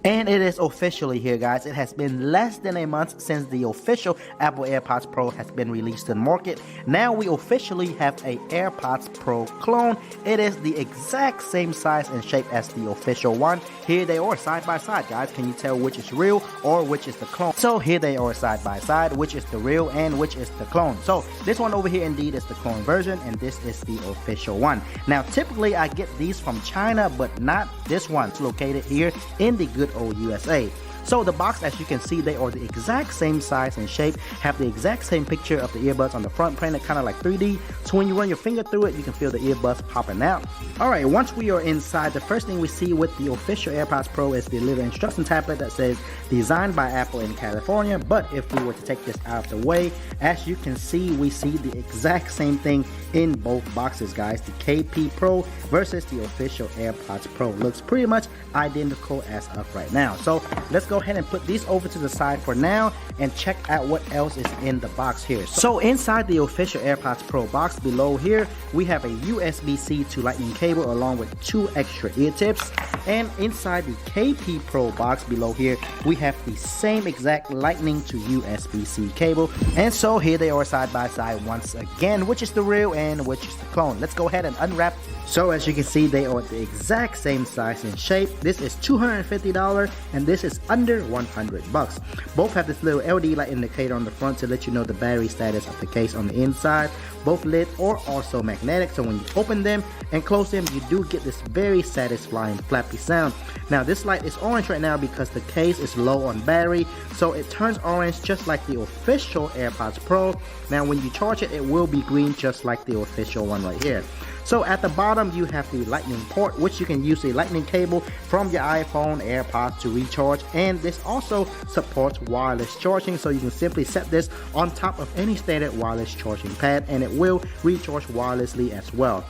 And it is officially here, guys. It has been less than a month since the official Apple AirPods Pro has been released in the market. Now we officially have a AirPods Pro clone. It is the exact same size and shape as the official one. Here they are side by side, guys. Can you tell which is real or which is the clone? So here they are side by side, which is the real and which is the clone. So this one over here indeed is the clone version, and this is the official one. Now typically I get these from China, but not this one. It's located here in the good old USA. So the box, as you can see, they are the exact same size and shape, have the exact same picture of the earbuds on the front, printed kind of like 3D. So when you run your finger through it, you can feel the earbuds popping out. Alright, once we are inside, the first thing we see with the official AirPods Pro is the little instruction tablet that says designed by Apple in California. But if we were to take this out of the way, as you can see, we see the exact same thing in both boxes, guys. The KP Pro versus the official AirPods Pro looks pretty much identical as of right now. So let's go ahead and put these over to the side for now and check out what else is in the box here. So inside the official AirPods Pro box, below here we have a USB-C to Lightning cable along with 2 extra ear tips. And inside the KP Pro box below here we have the same exact Lightning to USB-C cable. And so here they are side by side once again, which is the real and which is the clone. Let's go ahead and unwrap. So as you can see, they are the exact same size and shape. This is $250 and this is under 100 bucks. Both have this little LED light indicator on the front to let you know the battery status of the case on the inside. Both lid are also magnetic, so when you open them and close them, you do get this very satisfying flappy sound. Now this light is orange right now because the case is low on battery, so it turns orange just like the official AirPods Pro. Now when you charge it, it will be green just like the official one right here. So at the bottom you have the Lightning port, which you can use the Lightning cable from your iPhone, AirPods to recharge, and this also supports wireless charging, so you can simply set this on top of any standard wireless charging pad and it will recharge wirelessly as well.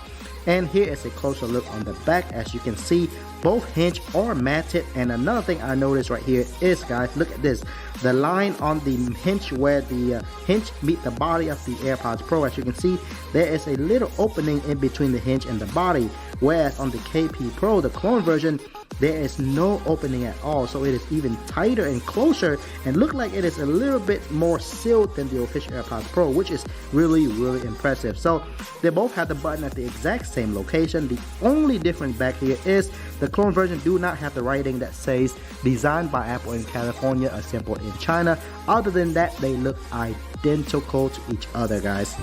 And here is a closer look on the back. As you can see, both hinge are matted, and another thing I noticed right here is, guys, look at this, the line on the hinge where the hinge meet the body of the AirPods Pro. As you can see, there is a little opening in between the hinge and the body, whereas on the KP Pro, the clone version, there is no opening at all, so it is even tighter and closer and look like it is a little bit more sealed than the official AirPods Pro, which is really impressive. So they both have the button at the exact same location. The only difference back here is the clone version do not have the writing that says designed by Apple in California, assembled in China. Other than that, they look identical to each other, guys.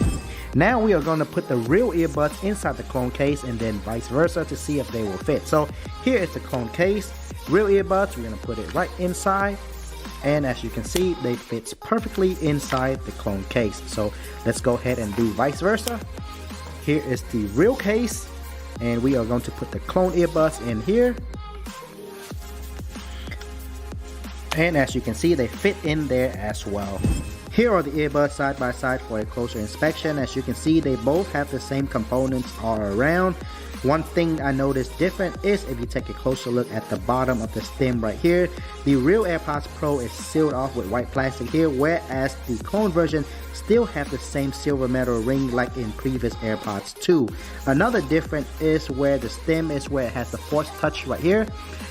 Now we are going to put the real earbuds inside the clone case and then vice versa to see if they will fit. So here is the clone case, real earbuds, we're going to put it right inside, and as you can see, they fit perfectly inside the clone case. So let's go ahead and do vice versa. Here is the real case, and we are going to put the clone earbuds in here. And as you can see, they fit in there as well. Here are the earbuds side by side for a closer inspection. As you can see, they both have the same components all around. One thing I noticed different is if you take a closer look at the bottom of the stem right here, the real AirPods Pro is sealed off with white plastic here, whereas the clone version still have the same silver metal ring like in previous AirPods 2. Another difference is where the stem is, where it has the Force Touch right here.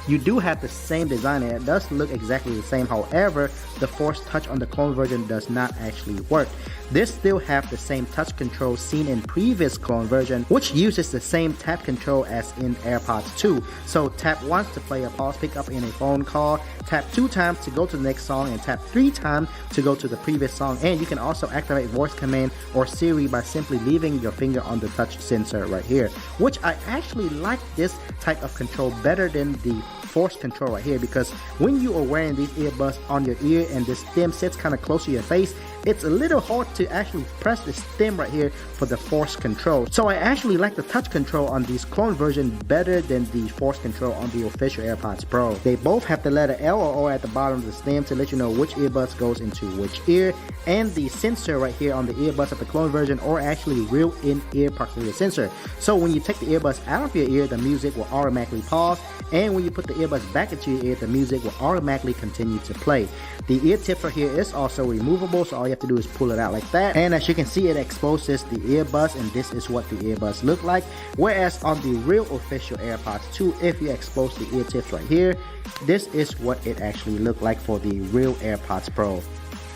You do have the same design and it does look exactly the same. However, the Force Touch on the clone version does not actually work. This still have the same touch control seen in previous clone version, which uses the same tap control as in AirPods 2. So tap once to play a pause pickup in a phone call, tap 2 times to go to the next song, and tap 3 times to go to the previous song. And you can also activate voice command or Siri by simply leaving your finger on the touch sensor right here, which I actually like this type of control better than the force control right here, because when you are wearing these earbuds on your ear and the stem sits kind of close to your face, it's a little hard to actually press the stem right here for the force control. So I actually like the touch control on these clone version better than the force control on the official AirPods Pro. They both have the letter L or O at the bottom of the stem to let you know which earbuds goes into which ear, and the sensor right here on the earbuds of the clone version are actually real in-ear proximity sensor. So when you take the earbuds out of your ear, the music will automatically pause, and when you put the earbuds back into your ear, the music will automatically continue to play. The ear tip right here is also removable, so all you have to do is pull it out like that, and as you can see, it exposes the earbuds, and this is what the earbuds look like. Whereas on the real official AirPods 2, if you expose the ear tips right here, this is what it actually looked like for the real AirPods Pro.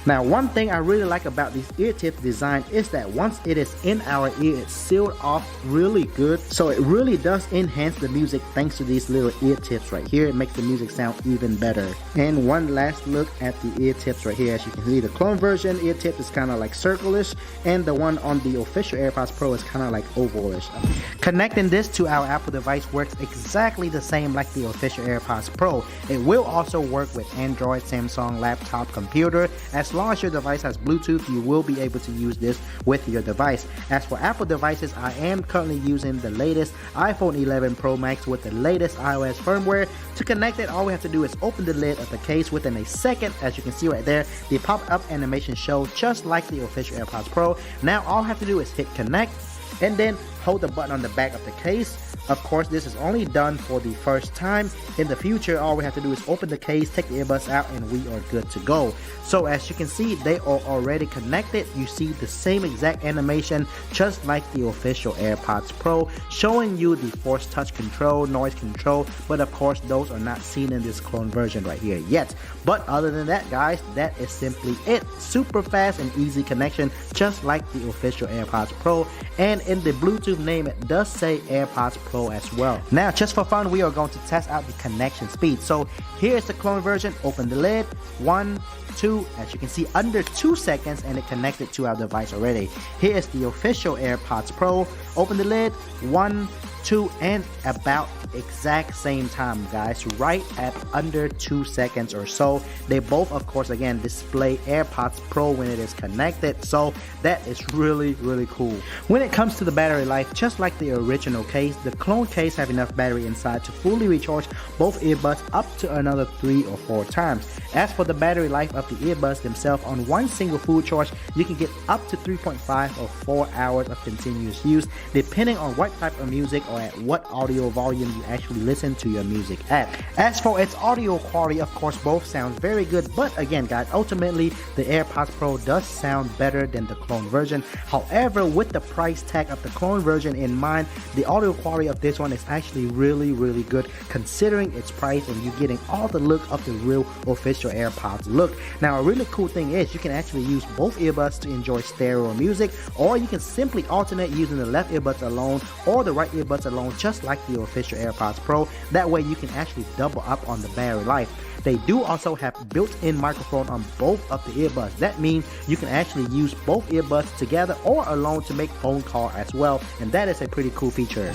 Now, one thing I really like about these ear tips design is that once it is in our ear, it's sealed off really good, so it really does enhance the music thanks to these little ear tips right here. It makes the music sound even better. And one last look at the ear tips right here. As you can see, the clone version ear tip is kind of like circle-ish, and the one on the official AirPods Pro is kind of like oval-ish. Connecting this to our Apple device works exactly the same like the official AirPods Pro. It will also work with Android, Samsung, laptop, computer. As long as your device has Bluetooth, you will be able to use this with your device. As for Apple devices, I am currently using the latest iPhone 11 Pro Max with the latest iOS firmware. To connect it, all we have to do is open the lid of the case. Within a second, as you can see right there, the pop-up animation shows just like the official AirPods Pro. Now all I have to do is hit connect and then hold the button on the back of the case. Of course, this is only done for the first time. In the future, all we have to do is open the case, take the earbuds out, and we are good to go. So as you can see, they are already connected. You see the same exact animation, just like the official AirPods Pro, showing you the force touch control, noise control, but of course, those are not seen in this clone version right here yet. But other than that, guys, that is simply it. Super fast and easy connection, just like the official AirPods Pro. And in the Bluetooth name, it does say AirPods Pro as well. Now, just for fun, we are going to test out the connection speed. So here's the clone version. Open the lid. 1, 2, as you can see, under 2 seconds, and it connected to our device already. Here is the official AirPods Pro. Open the lid. 1, 2, and about exact same time, guys, right at under 2 seconds or so. They both, of course, again display AirPods Pro when it is connected, so that is really cool. When it comes to the battery life, just like the original case, the clone case have enough battery inside to fully recharge both earbuds up to another 3 or 4 times. As for the battery life of the earbuds themselves, on one single full charge, you can get up to 3.5 or 4 hours of continuous use, depending on what type of music or at what audio volume you actually listen to your music at. As for its audio quality, of course, both sound very good, but again, guys, ultimately the AirPods Pro does sound better than the clone version. However, with the price tag of the clone version in mind, the audio quality of this one is actually really good considering its price, and you're getting all the look of the real official AirPods look. Now, a really cool thing is you can actually use both earbuds to enjoy stereo music, or you can simply alternate using the left earbuds alone or the right earbuds alone, just like the official AirPods Pro. That way you can actually double up on the battery life. They do also have built-in microphone on both of the earbuds. That means you can actually use both earbuds together or alone to make phone call as well, and that is a pretty cool feature.